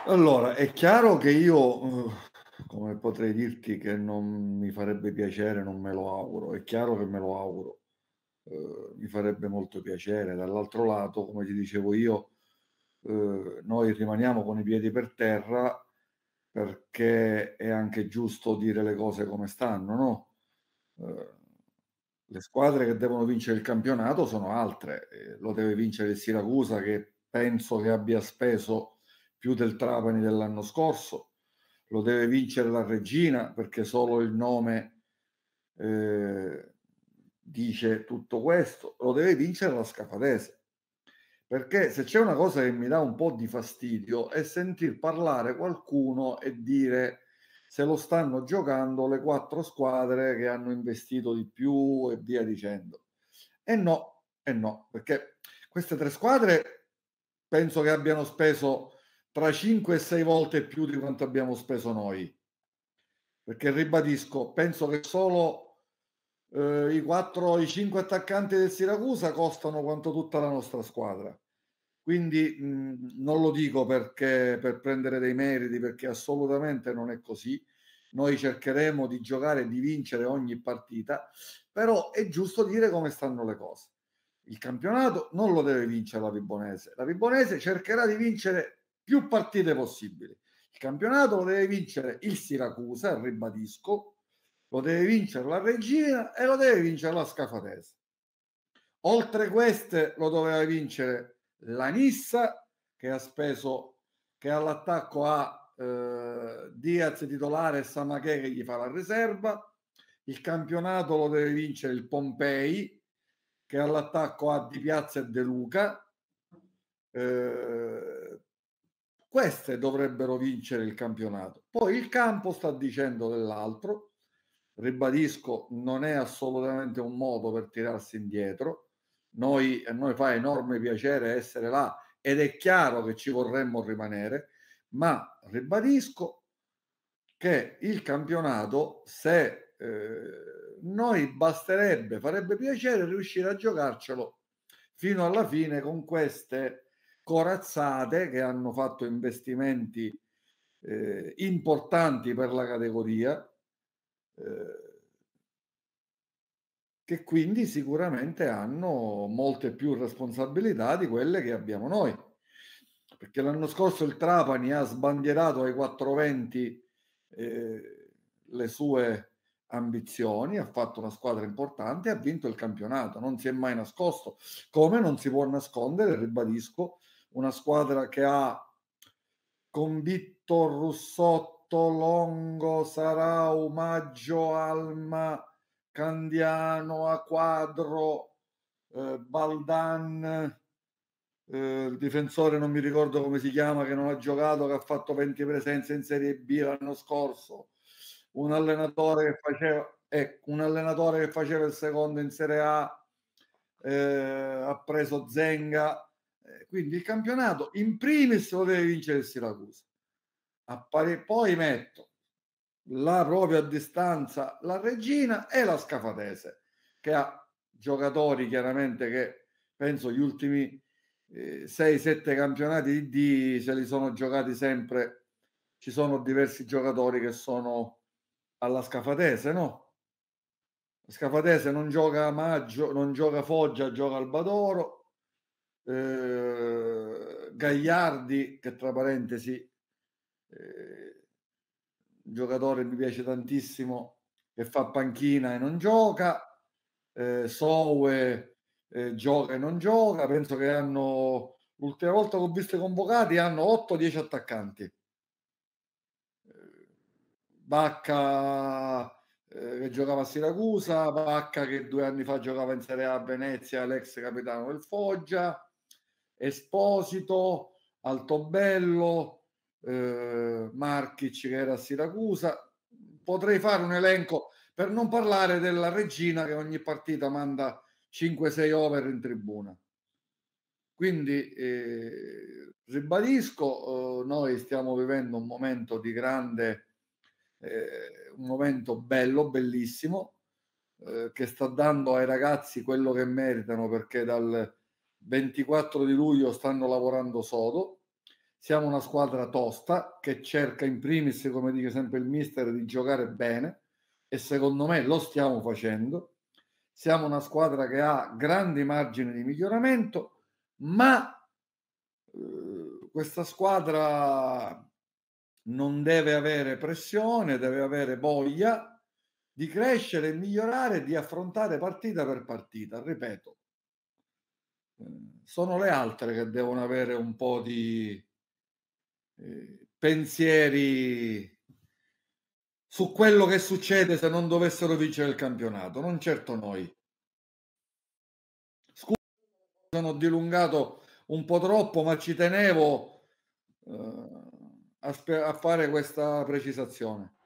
Allora, è chiaro che io, come potrei dirti che non mi farebbe piacere, non me lo auguro. È chiaro che me lo auguro. Mi farebbe molto piacere. Dall'altro lato, come ti dicevo io, noi rimaniamo con i piedi per terra perché è anche giusto dire le cose come stanno, no, uhm, le squadre che devono vincere il campionato sono altre, lo deve vincere il Siracusa che penso che abbia speso più del Trapani dell'anno scorso, lo deve vincere la Reggina perché solo il nome, ehm, dice tutto questo, lo deve vincere la Scafadese. Perché se c'è una cosa che mi dà un po' di fastidio è sentir parlare qualcuno e dire: "Se lo stanno giocando le 4 squadre che hanno investito di più" e via dicendo. E no, perché queste 3 squadre penso che abbiano speso tra 5 e 6 volte più di quanto abbiamo speso noi. Perché ribadisco, penso che solo, i 5 attaccanti del Siracusa costano quanto tutta la nostra squadra. Quindi, non lo dico perché per prendere dei meriti, perché assolutamente non è così. Noi cercheremo di giocare e di vincere ogni partita, però è giusto dire come stanno le cose. Il campionato non lo deve vincere la Vibonese. La Vibonese cercherà di vincere più partite possibili. Il campionato lo deve vincere il Siracusa, ribadisco, lo deve vincere la Reggina e lo deve vincere la Scafatese. Oltre queste lo doveva vincere la Nissa che all'attacco ha, Diaz titolare e Samaché che gli fa la riserva. Il campionato lo deve vincere il Pompei che all'attacco ha Di Piazza e De Luca. Ehm, Queste dovrebbero vincere il campionato. Poi il campo sta dicendo dell'altro. Ribadisco, non è assolutamente un modo per tirarsi indietro. A noi fa enorme piacere essere là ed è chiaro che ci vorremmo rimanere, ma ribadisco che il campionato, se noi basterebbe, farebbe piacere riuscire a giocarcelo fino alla fine con queste corazzate che hanno fatto investimenti importanti per la categoria, eh, che quindi sicuramente hanno molte più responsabilità di quelle che abbiamo noi. Perché l'anno scorso il Trapani ha sbandierato ai 420 ehm, le sue ambizioni, ha fatto una squadra importante e ha vinto il campionato, non si è mai nascosto, come non si può nascondere, ribadisco, una squadra che ha con Vittor, Russotto, Longo, Sarau, Maggio, Alma, Candiano, Aquadro, Baldan, il difensore non mi ricordo come si chiama, che non ha giocato, che ha fatto 20 presenze in Serie B l'anno scorso, un allenatore che faceva il secondo in Serie A, ha preso Zenga, quindi il campionato in primis lo deve vincere il Siracusa. Poi metto là proprio a distanza la Reggina e la Scafatese, che ha giocatori chiaramente che penso gli ultimi 6, 7 campionati di D se li sono giocati sempre. Ci sono diversi giocatori che sono alla Scafatese, no? La Scafatese non gioca Maggio, non gioca Foggia, gioca Albadoro. Gagliardi, che tra parentesi, un giocatore mi piace tantissimo, che fa panchina e non gioca. Soue, gioca e non gioca. Penso che hanno l'ultima volta che ho visto i convocati hanno 8, 10 attaccanti. Bacca, che giocava a Siracusa, Bacca che 2 anni fa giocava in Serie A a Venezia, l'ex capitano del Foggia, Esposito, Altobello, Marchic che era a Siracusa. Potrei fare un elenco, per non parlare della Reggina che ogni partita manda 5, 6 over in tribuna. Quindi, ribadisco, noi stiamo vivendo un momento di grande un momento bello, bellissimo, che sta dando ai ragazzi quello che meritano perché dal 24 di luglio stanno lavorando sodo. Siamo una squadra tosta che cerca in primis, come dice sempre il mister, di giocare bene e secondo me lo stiamo facendo. Siamo una squadra che ha grandi margini di miglioramento, ma questa squadra non deve avere pressione, deve avere voglia di crescere e migliorare, di affrontare partita per partita. Ripeto, sono le altre che devono avere un po' di pensieri su quello che succede se non dovessero vincere il campionato, non certo noi. Sono dilungato un po' troppo, ma ci tenevo, a fare questa precisazione.